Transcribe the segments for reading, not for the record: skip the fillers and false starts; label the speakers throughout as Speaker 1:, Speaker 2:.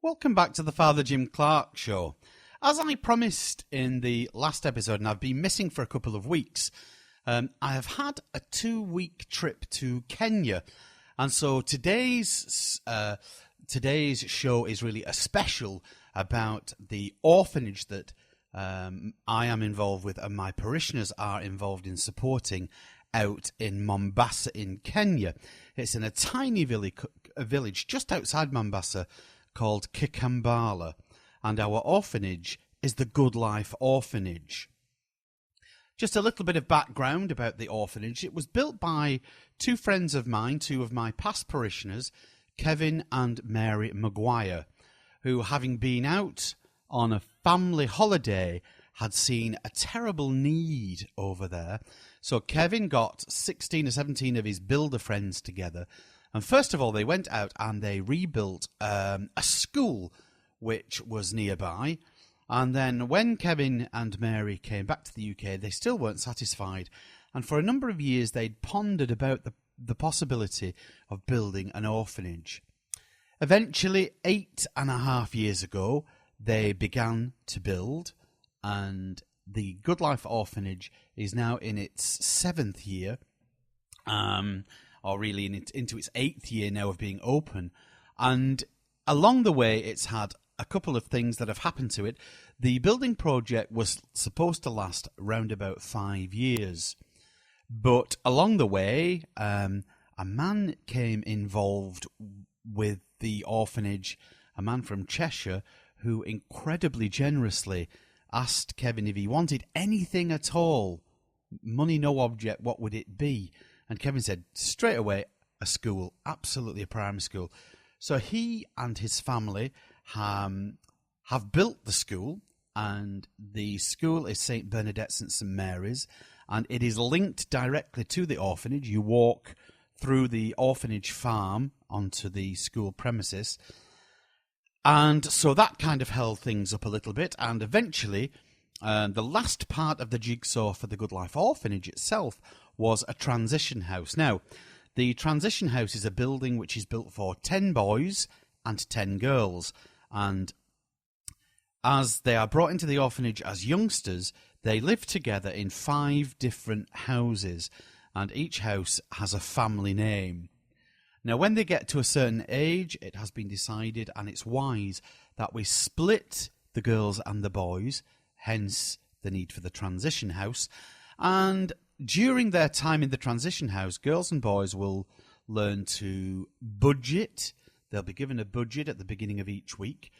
Speaker 1: Welcome back to the Father Jim Clark Show. As I promised in the last episode, and I've been missing for a couple of weeks, I have had a 2-week trip to Kenya. And so today's show is really a special about the orphanage that I am involved with and my parishioners are involved in supporting out in Mombasa in Kenya. It's in a tiny village just outside Mombasa called Kikambala, and our orphanage is the Good Life Orphanage. Just a little bit of background about the orphanage. It was built by two friends of mine, two of my past parishioners, Kevin and Mary Maguire, who, having been out on a family holiday, had seen a terrible need over there. So Kevin got 16 or 17 of his builder friends together, and first of all, they went out and they rebuilt a school which was nearby. And then when Kevin and Mary came back to the UK, they still weren't satisfied. And for a number of years, they'd pondered about the possibility of building an orphanage. Eventually, 8.5 years ago, they began to build. And the Good Life Orphanage is now in its 7th year. Or really into its 8th year now of being open. And along the way, it's had a couple of things that have happened to it. The building project was supposed to last around about 5 years. But along the way, a man came involved with the orphanage, a man from Cheshire, who incredibly generously asked Kevin if he wanted anything at all. Money, no object, what would it be? And Kevin said, straight away, a school, absolutely a primary school. So he and his family have built the school, and the school is St. Bernadette St. Mary's, and it is linked directly to the orphanage. You walk through the orphanage farm onto the school premises. And so that kind of held things up a little bit, and eventually the last part of the jigsaw for the Good Life Orphanage itself was a transition house. Now, the transition house is a building which is built for 10 boys and 10 girls. And as they are brought into the orphanage as youngsters, they live together in 5 different houses, and each house has a family name. Now, when they get to a certain age, it has been decided, and it's wise, that we split the girls and the boys, hence the need for the transition house. And during their time in the transition house, girls and boys will learn to budget. They'll be given a budget at the beginning of each week.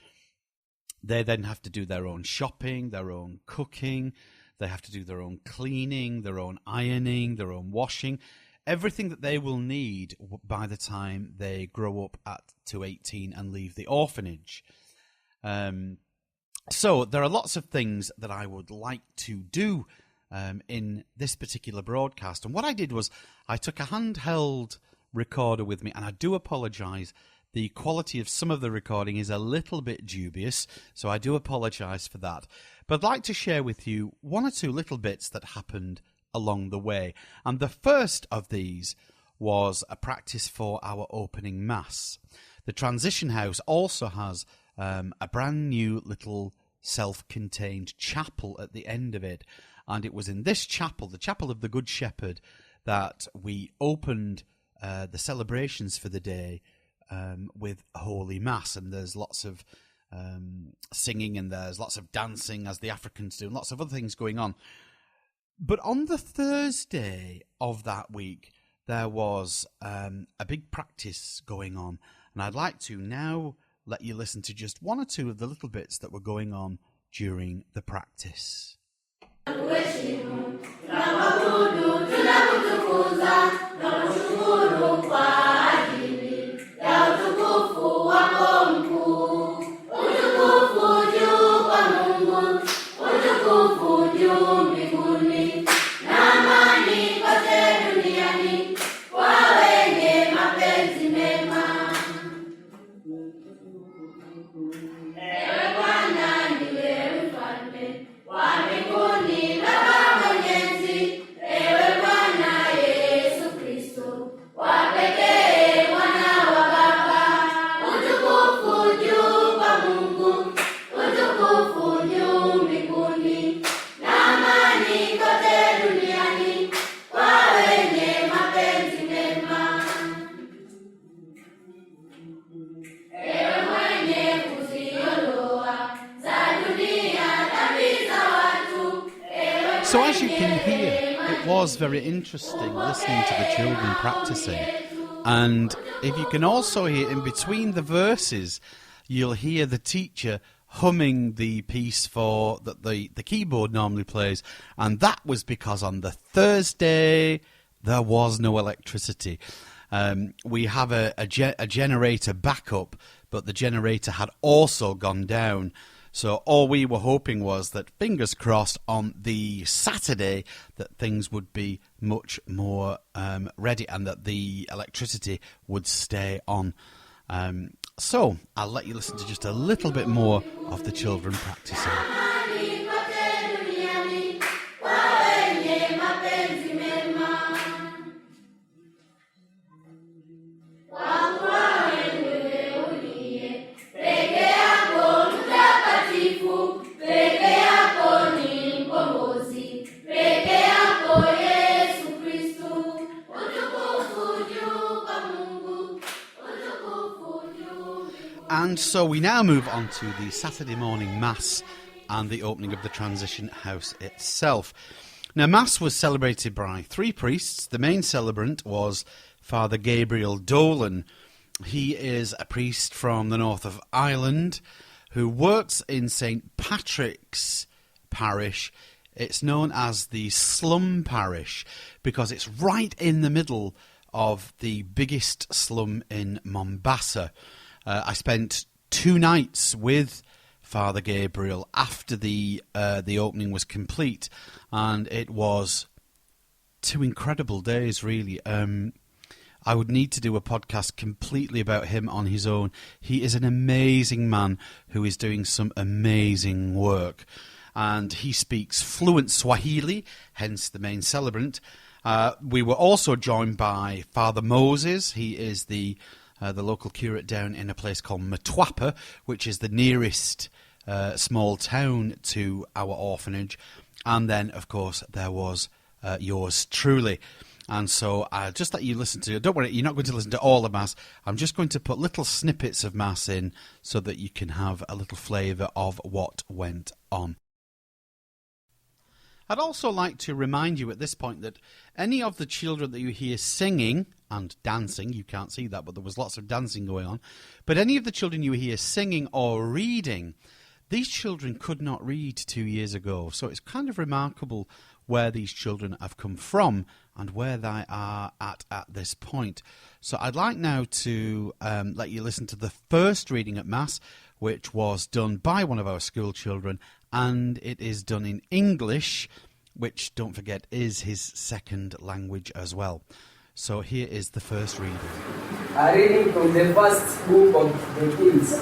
Speaker 1: They then have to do their own shopping, their own cooking. They have to do their own cleaning, their own ironing, their own washing. Everything that they will need by the time they grow up to 18 and leave the orphanage. So there are lots of things that I would like to do in this particular broadcast. And what I did was I took a handheld recorder with me, and I do apologise. The quality of some of the recording is a little bit dubious, so I do apologise for that. But I'd like to share with you one or two little bits that happened along the way. And the first of these was a practice for our opening mass. The transition house also has a brand new little self-contained chapel at the end of it. And it was in this chapel, the Chapel of the Good Shepherd, that we opened the celebrations for the day with Holy Mass. And there's lots of singing, and there's lots of dancing, as the Africans do, and lots of other things going on. But on the Thursday of that week, there was a big practice going on. And I'd like to now let you listen to just one or two of the little bits that were going on during the practice.
Speaker 2: Tuheshimu, tunakuabudu, tunakutukuza, tunakushukuru kwa ajili ya utukufu wako mkuu. Utukufu juu kwa Mungu, utukufu juu mbinguni, na amani kote duniani kwa wenye mapenzi mema. Ewe Bwana ndiwe mfalme wa mbinguni na wa Mwenyezi, ewe Bwana Yesu Kristo wa pekee.
Speaker 1: So as you can hear, it was very interesting listening to the children practicing. And if you can also hear in between the verses, you'll hear the teacher humming the piece for that the keyboard normally plays. And that was because on the Thursday, there was no electricity. We have a generator backup, but the generator had also gone down. So all we were hoping was that, fingers crossed, on the Saturday that things would be much more ready and that the electricity would stay on. So I'll let you listen to just a little bit more of the children practicing. And so we now move on to the Saturday morning Mass and the opening of the transition house itself. Now, Mass was celebrated by 3 priests. The main celebrant was Father Gabriel Dolan. He is a priest from the north of Ireland who works in St. Patrick's parish. It's known as the slum parish because it's right in the middle of the biggest slum in Mombasa. I spent 2 nights with Father Gabriel after the opening was complete, and it was 2 incredible days, really. I would need to do a podcast completely about him on his own. He is an amazing man who is doing some amazing work, and he speaks fluent Swahili, hence the main celebrant. We were also joined by Father Moses. He is the local curate down in a place called Mtwapa, which is the nearest small town to our orphanage. And then, of course, there was yours truly. And so I'll just let you listen to it. Don't worry, you're not going to listen to all of Mass. I'm just going to put little snippets of Mass in so that you can have a little flavour of what went on. I'd also like to remind you at this point that any of the children that you hear singing and dancing, you can't see that, but there was lots of dancing going on, but any of the children you hear singing or reading, these children could not read 2 years ago. So it's kind of remarkable where these children have come from and where they are at this point. So I'd like now to let you listen to the first reading at Mass, which was done by one of our school children, and it is done in English, which, don't forget, is his second language as well. So here is the first reading.
Speaker 3: A reading from the first book of the Kings.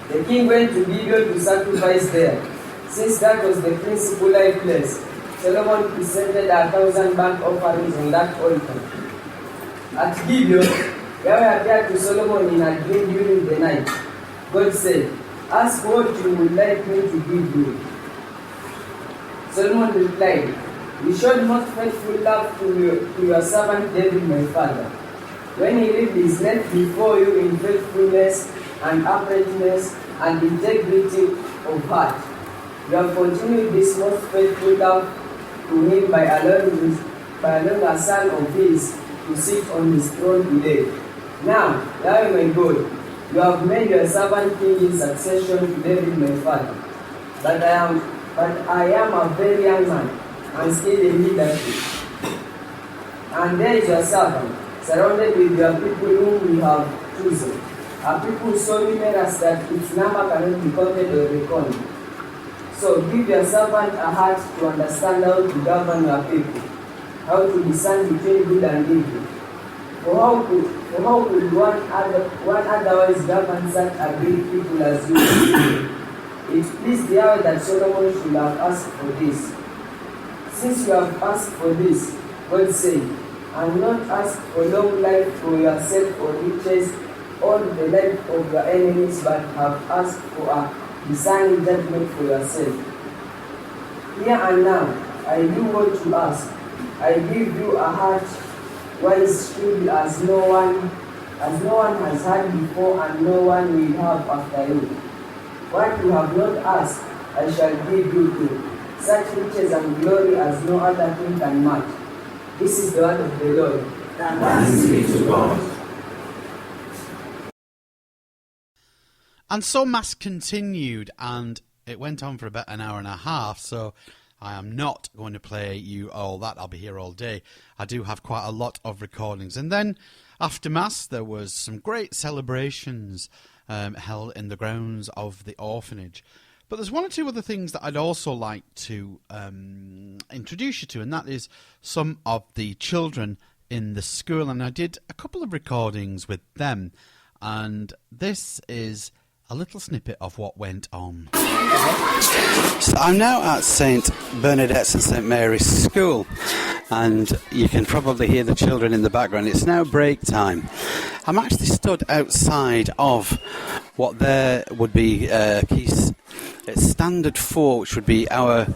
Speaker 3: The king went to Gibeon to sacrifice there. Since that was the principal high place, Solomon presented 1,000 burnt offerings on that altar. At Gibeon, Yahweh appeared to Solomon in a dream during the night. God said, "Ask what you would like me to give you." Solomon replied, "You showed most faithful love to your servant David my father, when he lived his life before you in faithfulness and uprightness and integrity of heart. You have continued this most faithful love to him by allowing a son of his to sit on his throne today. Now, Yahweh my God, you have made your servant king in succession to David my father. But I am a very young man and still in leadership. And there is your servant, surrounded with your people whom we have chosen, a people so numerous that its number cannot be counted or reckoned. So give your servant a heart to understand how to govern your people, how to discern between good and evil. For how could one otherwise govern such a great people as you? It pleased Yahweh that Solomon should have asked for this. Since you have asked for this, God said, I will not ask for long life for yourself or riches, all the life of your enemies, but have asked for a discerning judgment for yourself. Here and now, I do what you ask. I give you a heart wise, shrewd as no one has had before, and no one will have after you. What you have not asked, I shall give you too. such riches and glory as no other king can match. This is the word of the Lord.
Speaker 2: Thanks be to God.
Speaker 1: And so Mass continued, and it went on for about an hour and a half, so I am not going to play you all that. I'll be here all day. I do have quite a lot of recordings. And then after Mass, there was some great celebrations held in the grounds of the orphanage. But there's one or two other things that I'd also like to introduce you to, and that is some of the children in the school. And I did a couple of recordings with them, and this is a little snippet of what went on. So I'm now at St Bernadette's and St Mary's School, and you can probably hear the children in the background. It's now break time. I'm actually stood outside of what there would be it's Standard 4, which would be our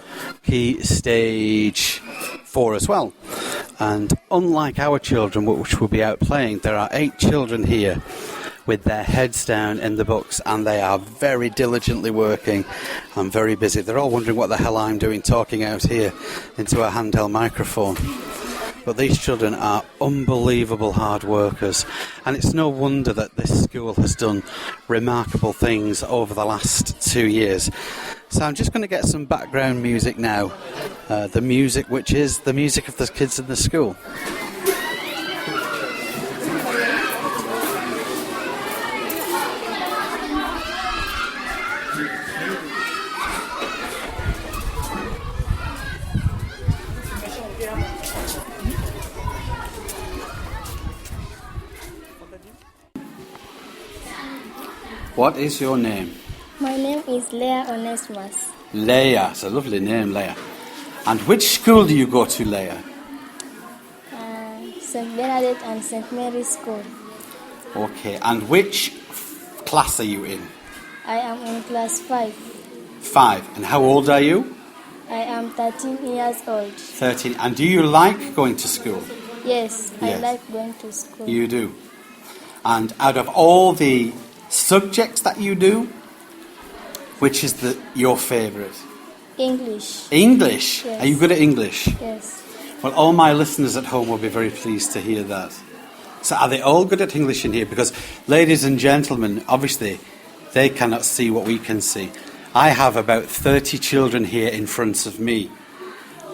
Speaker 1: key stage 4 as well. And unlike our children, which will be out playing, there are 8 children here with their heads down in the books, and they are very diligently working and very busy. They're all wondering what the hell I'm doing talking out here into a handheld microphone. But these children are unbelievable hard workers, and it's no wonder that this school has done remarkable things over the last 2 years. So I'm just going to get some background music now, the music which is the music of the kids in the school. What is your name?
Speaker 4: My name is Leah Onesimus.
Speaker 1: Leah. It's a lovely name, Leah. And which school do you go to, Leah?
Speaker 4: St. Bernadette and St. Mary's School.
Speaker 1: Okay. And which class are you in?
Speaker 4: I am in class 5.
Speaker 1: 5. And how old are you?
Speaker 4: I am 13 years old.
Speaker 1: 13. And do you like going to school?
Speaker 4: Yes, I
Speaker 1: Yes.
Speaker 4: like going to school.
Speaker 1: You do. And out of all the subjects that you do, which is your favourite?
Speaker 4: English.
Speaker 1: English?
Speaker 4: Yes.
Speaker 1: Are you good at English?
Speaker 4: Yes.
Speaker 1: Well, all my listeners at home will be very pleased to hear that. So are they all good at English in here? Because, ladies and gentlemen, obviously, they cannot see what we can see. I have about 30 children here in front of me,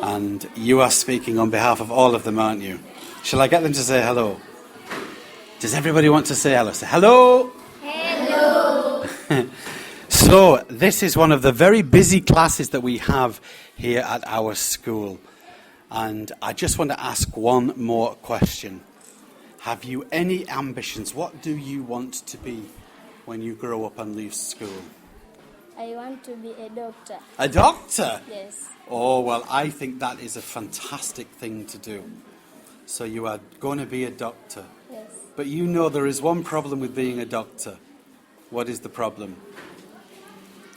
Speaker 1: and you are speaking on behalf of all of them, aren't you? Shall I get them to say hello? Does everybody want to say hello? Say hello!
Speaker 4: Hello.
Speaker 1: So, this is one of the very busy classes that we have here at our school. And I just want to ask one more question. Have you any ambitions? What do you want to be when you grow up and leave school?
Speaker 4: I want to be a doctor.
Speaker 1: A doctor?
Speaker 4: Yes.
Speaker 1: Oh, well, I think that is a fantastic thing to do. So you are going to be a doctor.
Speaker 4: Yes.
Speaker 1: But you know there is one problem with being a doctor. What is the problem?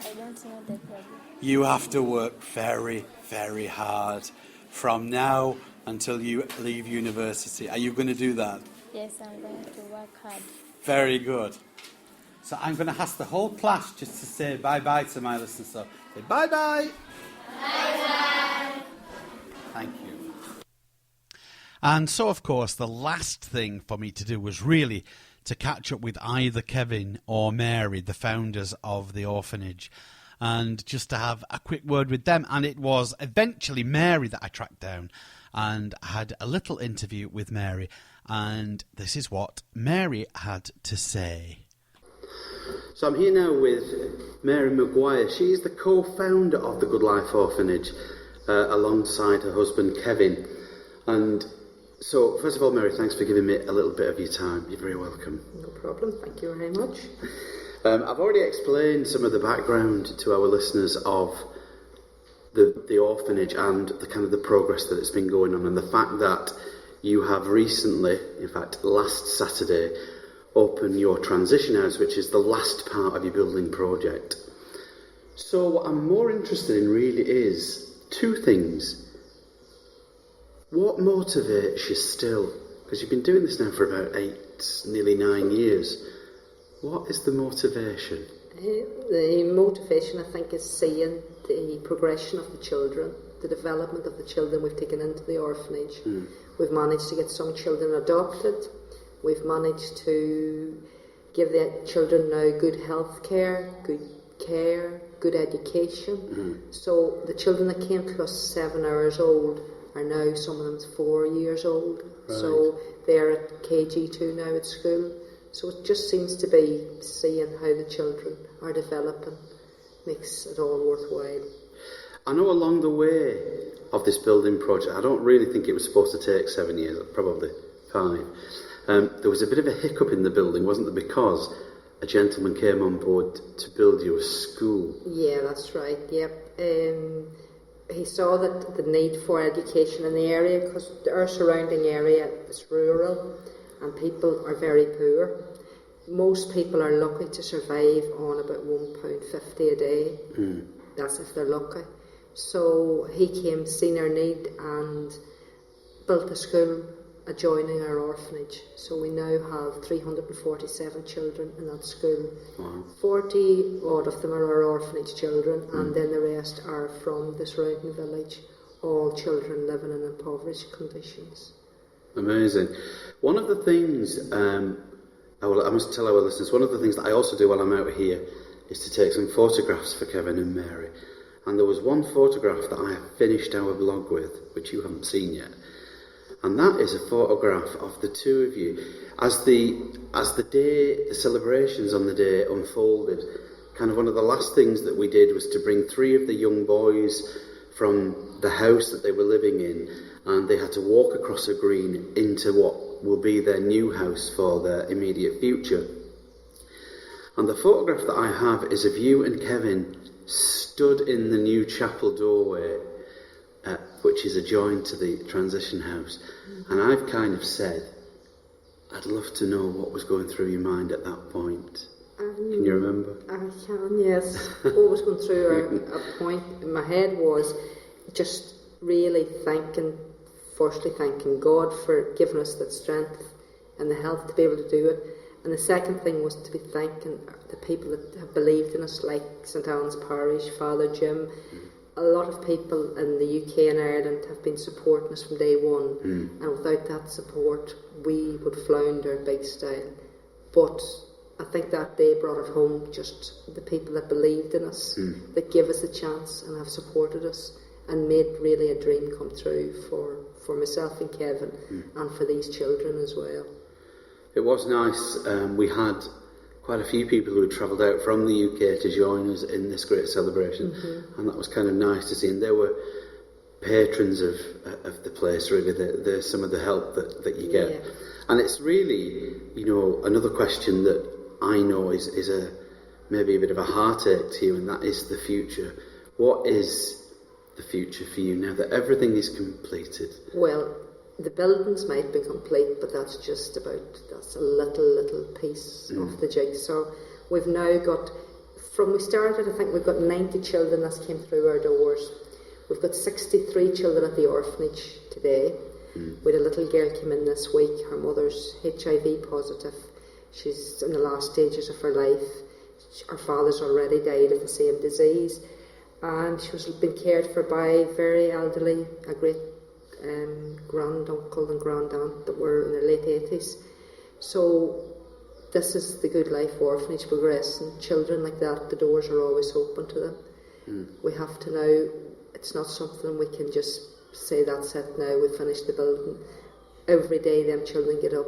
Speaker 4: I don't know the problem.
Speaker 1: You have to work very, very hard from now until you leave university. Are you going to do that?
Speaker 4: Yes, I'm going to work hard.
Speaker 1: Very good. So I'm going to ask the whole class just to say bye-bye to my listeners. So say bye-bye. Bye-bye. Thank you. And so, of course, the last thing for me to do was really to catch up with either Kevin or Mary, the founders of the orphanage, and just to have a quick word with them. And it was eventually Mary that I tracked down and had a little interview with Mary. And this is what Mary had to say. So I'm here now with Mary Maguire. She is the co-founder of the Good Life Orphanage alongside her husband Kevin. And so, first of all, Mary, thanks for giving me a little bit of your time. You're very welcome.
Speaker 5: No problem, thank you very much.
Speaker 1: I've already explained some of the background to our listeners of the orphanage and the kind of the progress that it's been going on, and the fact that you have recently, in fact last Saturday, opened your transition house, which is the last part of your building project. So what I'm more interested in really is two things. What motivates you still? Because you've been doing this now for about 8, nearly 9 years.
Speaker 6: What is the motivation?
Speaker 5: The motivation, I think, is seeing the progression of the children, the development of the children we've taken into the orphanage. We've managed to get some children adopted. We've managed to give the children now good health care, good education. So the children that came to us 7 hours old are now, some of them 4 years old.
Speaker 6: Right.
Speaker 5: So they're at KG2 now at school. So it just seems to be seeing how the children are developing makes it all worthwhile.
Speaker 6: I know along the way of this building project, I don't really think it was supposed to take 7 years, probably 5. There was a bit of a hiccup in the building, wasn't there, because a gentleman came on board to build you a school.
Speaker 5: Yeah, that's right, yep. He saw that the need for education in the area, because our surrounding area is rural and people are very poor. Most people are lucky to survive on about £1.50 a day. That's if they're lucky. So he came, seen our need and built a school adjoining our orphanage. So we now have 347 children in that school.
Speaker 6: Wow.
Speaker 5: 40 odd of them are our orphanage children, and then the rest are from the surrounding village, all children living in impoverished conditions.
Speaker 6: Amazing. One of the things, I must tell our listeners, one of the things that I also do while I'm out here is to take some photographs for Kevin and Mary. And there was one photograph that I have finished our blog with, which you haven't seen yet. And that is a photograph of the two of you. As the day, the celebrations on the day unfolded, kind of one of the last things that we did was to bring 3 of the young boys from the house that they were living in, and they had to walk across a green into what will be their new house for their immediate future. And the photograph that I have is of you and Kevin stood in the new chapel doorway, which is adjoined to the transition house. And I've kind of said, I'd love to know what was going through your mind at that point. Can you remember?
Speaker 5: I can, yes. What was going through a point in my head was just really firstly thanking God for giving us that strength and the health to be able to do it. And the second thing was to be thanking the people that have believed in us, like St Anne's Parish, Father Jim. A lot of people in the UK and Ireland have been supporting us from day one, and without that support we would flounder big style. But I think that day brought it home, just the people that believed in us, that gave us a chance and have supported us and made really a dream come true for myself and Kevin and for these children as well.
Speaker 6: It was nice. We had quite a few people who had travelled out from the UK to join us in this great celebration, and that was kind of nice to see. And they were patrons of the place, really. They're some of the help that you get. Yeah. And it's really, another question that I know is maybe a bit of a heartache to you, and that is the future. What is the future for you now that everything is completed?
Speaker 5: Well, the buildings might be complete, but that's a little piece of the jigsaw. We've now got, from we started, I think we've got 90 children that came through our doors. We've got 63 children at the orphanage today. We had a little girl came in this week. Her mother's HIV positive. She's in the last stages of her life. Her father's already died of the same disease, and she was being cared for by very elderly, a great granduncle and grandaunt that were in their late 80s. So this is the Good Life Orphanage progressing. Children like that, the doors are always open to them. We have to now, it's not something we can just say that's it now, we finished the building. Every day them children get up,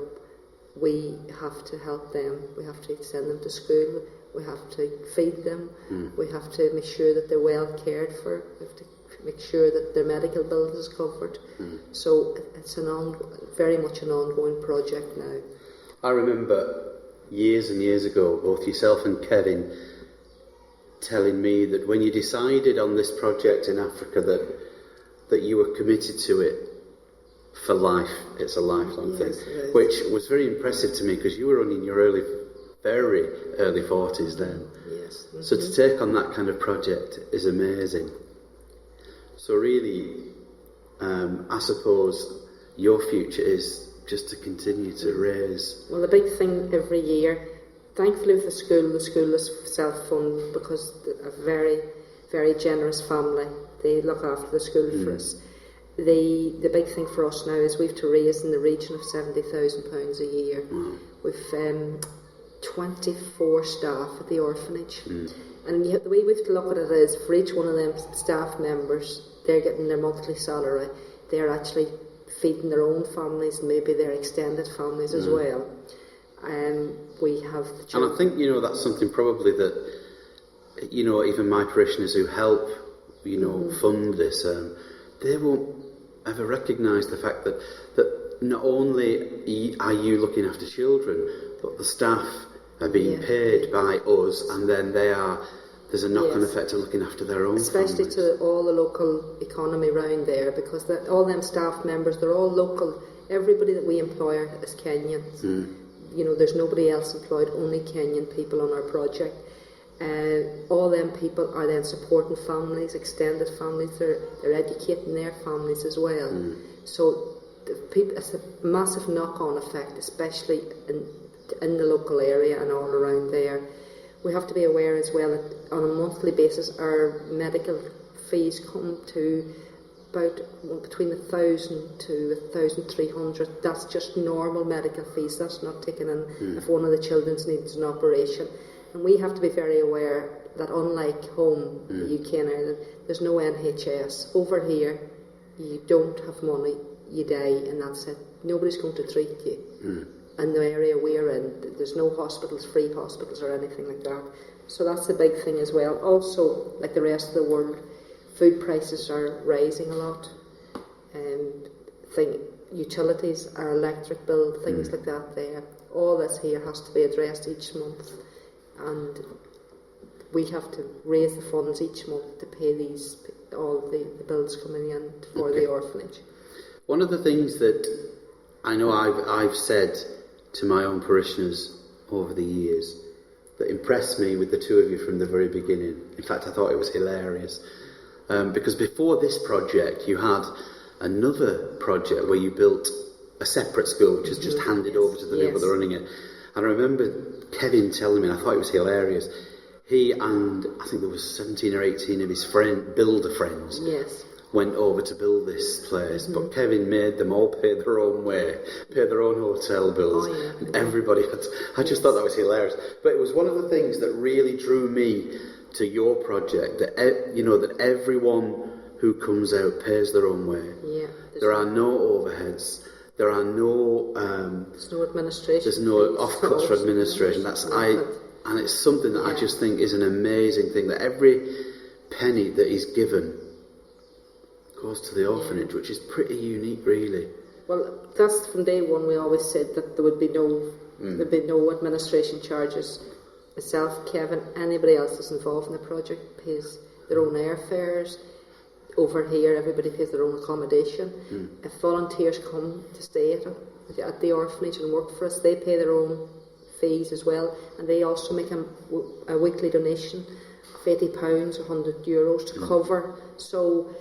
Speaker 5: we have to help them. We have to send them to school, we have to feed them, we have to make sure that they're well cared for, we have to make sure that their medical bills is covered. So it's very much an ongoing project now.
Speaker 6: I remember years and years ago, both yourself and Kevin telling me that when you decided on this project in Africa that you were committed to it for life. It's a lifelong thing, which was very impressive to me because you were only in your very early 40s then.
Speaker 5: Yes.
Speaker 6: So to take on that kind of project is amazing. So really, I suppose your future is just to continue to raise.
Speaker 5: Well, the big thing every year, thankfully with the school is self-funded because a very, very generous family. They look after the school for us. The big thing for us now is we have to raise in the region of £70,000 a year. We've 24 staff at the orphanage. And the way we have to look at it is, for each one of them staff members, they're getting their monthly salary. They're actually feeding their own families, maybe their extended families as well. We have the children.
Speaker 6: And I think, that's something probably that, even my parishioners who help, fund this, they won't ever recognise the fact that not only are you looking after children, but the staff are being paid by us, and then there's a knock-on effect of looking after their own
Speaker 5: especially
Speaker 6: families.
Speaker 5: To all the local economy around there, because all them staff members, they're all local. Everybody that we employ is Kenyans. There's nobody else employed, only Kenyan people on our project. All them people are then supporting families, extended families. They're educating their families as well. So it's a massive knock-on effect, especially in the local area and all around there. We have to be aware as well that on a monthly basis our medical fees come to about between 1,000 to 1,300. That's just normal medical fees. That's not taken in if one of the children needs an operation. And we have to be very aware that unlike home, the UK and Ireland, there's no NHS. Over here, you don't have money, you die, and that's it. Nobody's going to treat you. In the area we're in, there's no hospitals, free hospitals or anything like that. So that's a big thing as well. Also, like the rest of the world, food prices are rising a lot. Utilities, our electric bill, things like that there. All this here has to be addressed each month. And we have to raise the funds each month to pay all the bills coming in for the orphanage.
Speaker 6: One of the things that I know I've said to my own parishioners over the years that impressed me with the two of you from the very beginning, in fact I thought it was hilarious, because before this project you had another project where you built a separate school which was just handed over to the people that are running it. And I remember Kevin telling me, and I thought it was hilarious, he and I think there was 17 or 18 of his builder friends went over to build this place, but Kevin made them all pay their own way, pay their own hotel bills, and everybody had to, I just thought that was hilarious. But it was one of the things that really drew me to your project, that that everyone who comes out pays their own way. There are no overheads. There are no.
Speaker 5: There's no administration.
Speaker 6: There's no off-cuts for administration. And it's something that I just think is an amazing thing, that every penny that is given goes to the orphanage, which is pretty unique, really.
Speaker 5: Well, that's from day one. We always said that there would be no administration charges. Myself, Kevin, anybody else that's involved in the project pays their own airfares. Over here, everybody pays their own accommodation. If volunteers come to stay at the orphanage and work for us, they pay their own fees as well, and they also make a weekly donation of £80 or €100 to cover. So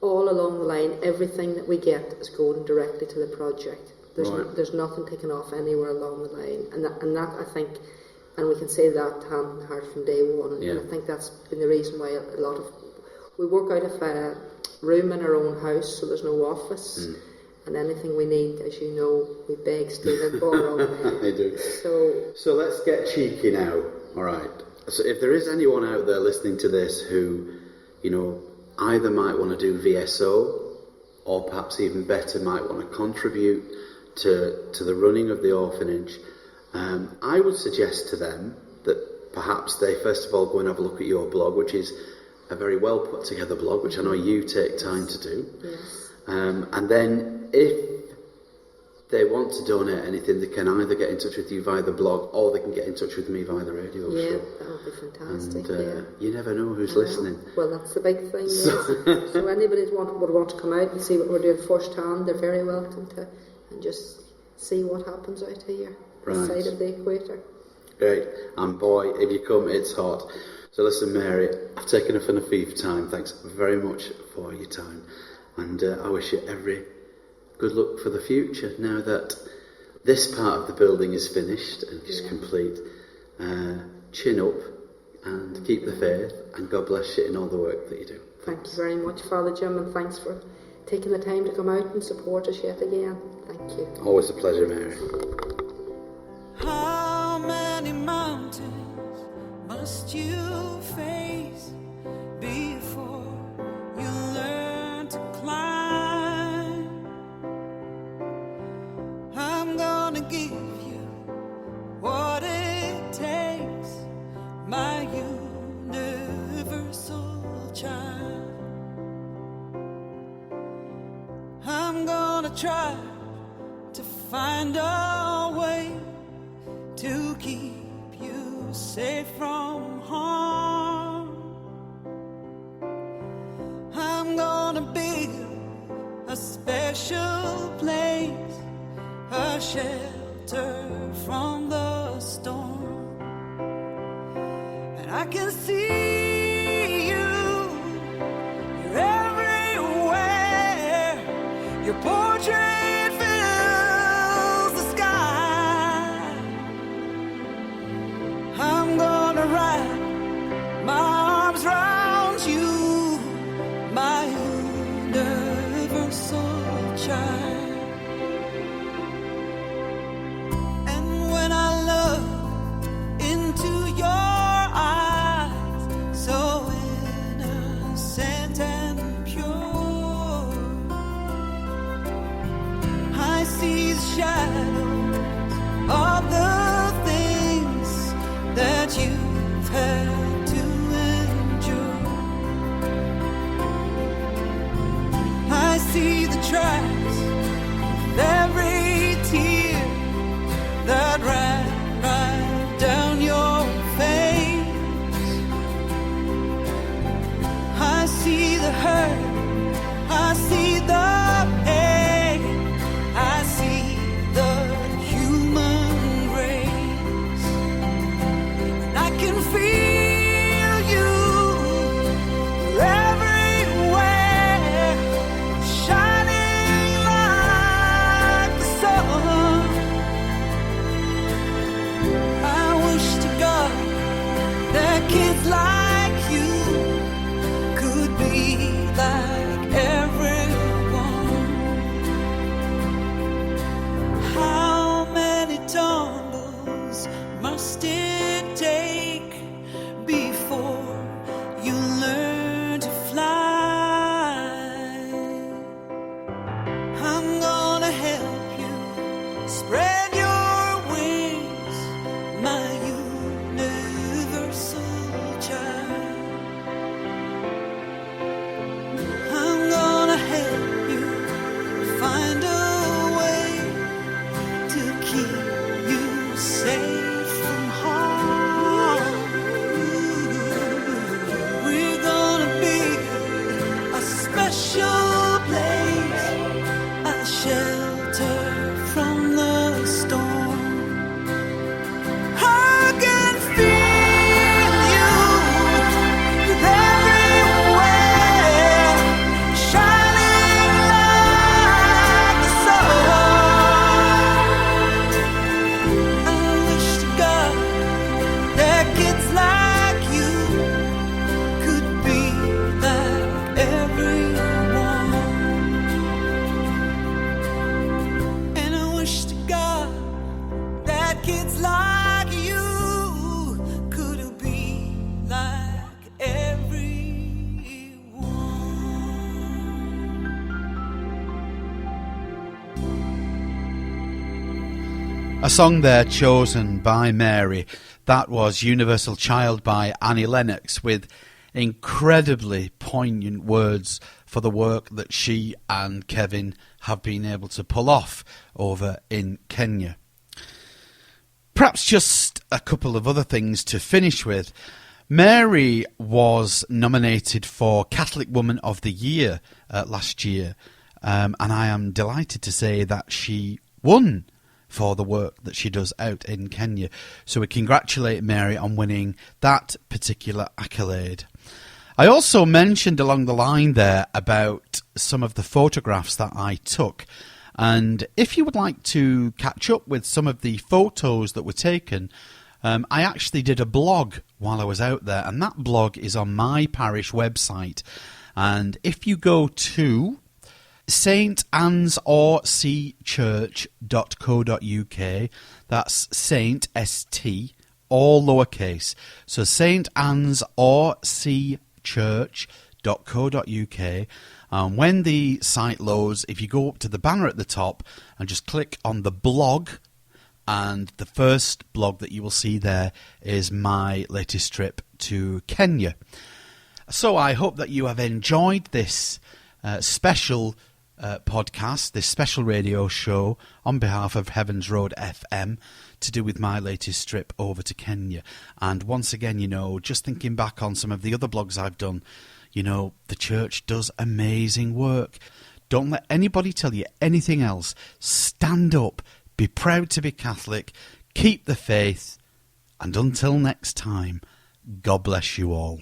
Speaker 5: all along the line, everything that we get is going directly to the project. There's nothing taken off anywhere along the line, and that I think, and we can say that hand in heart from day one. And I think that's been the reason why a lot of we work out of a room in our own house, so there's no office. And anything we need, as you know, we beg, steal and borrow.
Speaker 6: They do.
Speaker 5: So
Speaker 6: let's get cheeky now. All right. So if there is anyone out there listening to this who, either might want to do VSO, or perhaps even better, might want to contribute to the running of the orphanage, I would suggest to them that perhaps they first of all go and have a look at your blog, which is a very well put together blog, which I know you take time to do.
Speaker 5: Yes.
Speaker 6: And then if they want to donate anything, they can either get in touch with you via the blog, or they can get in touch with me via the radio show.
Speaker 5: Yeah, that would be fantastic.
Speaker 6: And you never know who's listening.
Speaker 5: Well, that's the big thing. So anybody would want to come out and see what we're doing firsthand, they're very welcome to, and just see what happens out here, this side of the equator.
Speaker 6: Great. And boy, if you come, it's hot. So listen, Mary, I've taken up enough of your time. Thanks very much for your time. And I wish you every good luck for the future now that this part of the building is finished and is complete. chin up and keep the faith, and God bless you in all the work that you do.
Speaker 5: Thank you very much, Father Jim, and thanks for taking the time to come out and support us yet again. Thank you.
Speaker 6: Always a pleasure, Mary.
Speaker 7: How many mountains must you face before you learn to climb? I'm gonna give you what it takes, my universal child. I'm gonna try to find a way to keep you safe from harm. I'm gonna build a special place, a shelter from the storm. And I can see you, you're everywhere, your portrait fills the sky. I'm gonna wrap my arms round you, my universal child. And when I look into your eyes, so innocent and pure, I see the shadows of the things that you've had to endure. I see the tracks of every tear that ran right down your face. I see the hurt, I see the pain, I see the human race. And I can feel you, you're everywhere, shining like the sun. I wish to God that kids like you could be like everyone. How many tumbles must it take before you learn to fly? I'm gonna help you spread your wings, my universal child. I'm gonna help you find a way to keep you safe from harm. We're gonna build a special place, a shelter from the storm. I can feel you, you're everywhere, shining like the sun. I wish to God that kids like you could be like everyone. And I wish to God that kids like you could be like everyone.
Speaker 1: A song there chosen by Mary. That was Universal Child by Annie Lennox, with incredibly poignant words for the work that she and Kevin have been able to pull off over in Kenya. Perhaps just a couple of other things to finish with. Mary was nominated for Catholic Woman of the Year last year, and I am delighted to say that she won for the work that she does out in Kenya. So we congratulate Mary on winning that particular accolade. I also mentioned along the line there about some of the photographs that I took. And if you would like to catch up with some of the photos that were taken, I actually did a blog while I was out there, and that blog is on my parish website. And if you go to saintannesorcchurch.co.uk, that's Saint, S-T, all lowercase. So saintannesorcchurch.co.uk. And when the site loads, if you go up to the banner at the top and just click on the blog, and the first blog that you will see there is my latest trip to Kenya. So I hope that you have enjoyed this special podcast, this special radio show on behalf of Heaven's Road FM to do with my latest trip over to Kenya. And once again, just thinking back on some of the other blogs I've done, the church does amazing work. Don't let anybody tell you anything else. Stand up. Be proud to be Catholic, keep the faith, and until next time, God bless you all.